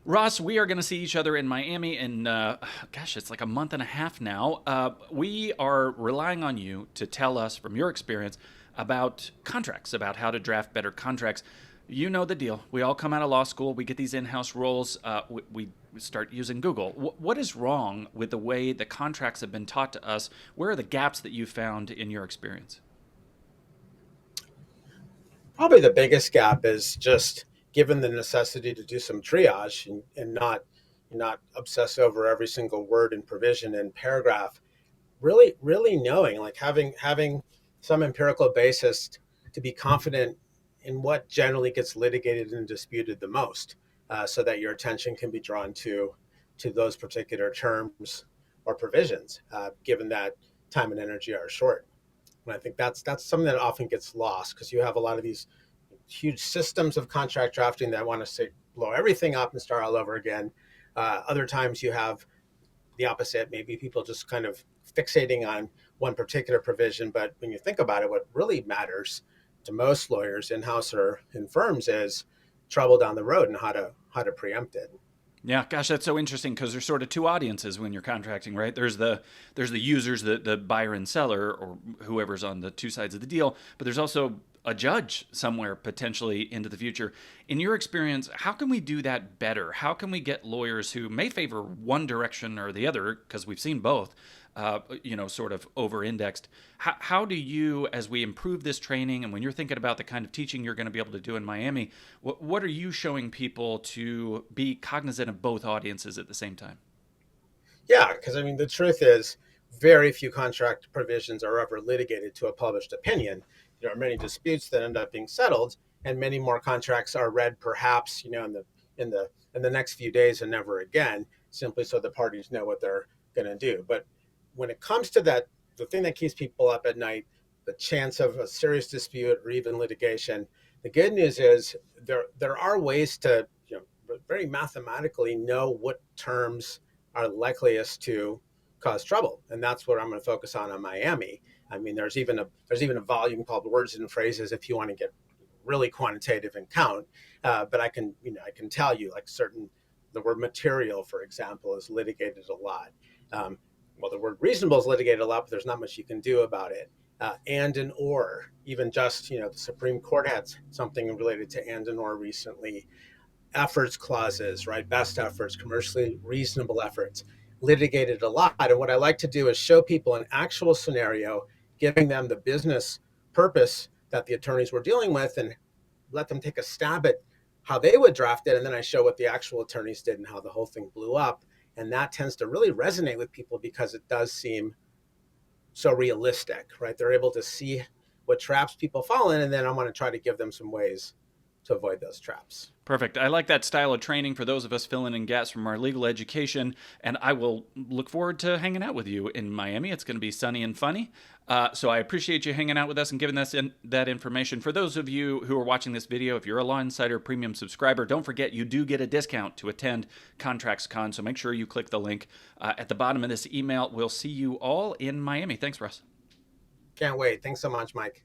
Ross, we are going to see each other in Miami in, it's like a month and a half now. We are relying on you to tell us from your experience about contracts, about how to draft better contracts. You know the deal. We all come out of law school, we get these in house roles, we start using Google. What is wrong with the way the contracts have been taught to us? Where are the gaps that you found in your experience? Probably the biggest gap is just given the necessity to do some triage and not obsess over every single word and provision and paragraph. Really knowing, like having some empirical basis to be confident in what generally gets litigated and disputed the most, so that your attention can be drawn to those particular terms or provisions, given that time and energy are short. And I think that's something that often gets lost because you have a lot of these huge systems of contract drafting that want to say blow everything up and start all over again. Other times you have the opposite, maybe people just kind of fixating on one particular provision. But when you think about it, what really matters to most lawyers in-house or in firms is trouble down the road and how to preempt it. Yeah, gosh, that's so interesting because there's sort of two audiences when you're contracting, right? There's the users, the buyer and seller, or whoever's on the two sides of the deal, but there's also a judge somewhere potentially into the future. In your experience, how can we do that better? How can we get lawyers who may favor one direction or the other, because we've seen both, sort of over-indexed. How do you, as we improve this training, and when you're thinking about the kind of teaching you're going to be able to do in Miami, what are you showing people to be cognizant of both audiences at the same time? Yeah, because I mean, the truth is, very few contract provisions are ever litigated to a published opinion. There are many disputes that end up being settled, and many more contracts are read, perhaps, in the next few days and never again, simply so the parties know what they're going to do. But when it comes to that, the thing that keeps people up at night, the chance of a serious dispute or even litigation, the good news is there are ways to very mathematically know what terms are likeliest to cause trouble, and that's what I'm going to focus on Miami. I mean, there's even a volume called Words and Phrases if you want to get really quantitative and count. But I can tell you, like, certain the word material, for example, is litigated a lot. Well, the word reasonable is litigated a lot, but there's not much you can do about it. And or, even just the Supreme Court had something related to and or recently. Efforts clauses, right? Best efforts, commercially reasonable efforts, litigated a lot. And what I like to do is show people an actual scenario, giving them the business purpose that the attorneys were dealing with, and let them take a stab at how they would draft it. And then I show what the actual attorneys did and how the whole thing blew up. And that tends to really resonate with people because it does seem so realistic, right? They're able to see what traps people fall in. And then I want to try to give them some ways to avoid those traps. Perfect. I like that style of training for those of us filling in gaps from our legal education. And I will look forward to hanging out with you in Miami. It's going to be sunny and funny. So I appreciate you hanging out with us and giving us that information. For those of you who are watching this video, if you're a Law Insider Premium subscriber, don't forget you do get a discount to attend ContractsCon. So make sure you click the link at the bottom of this email. We'll see you all in Miami. Thanks, Russ. Can't wait. Thanks so much, Mike.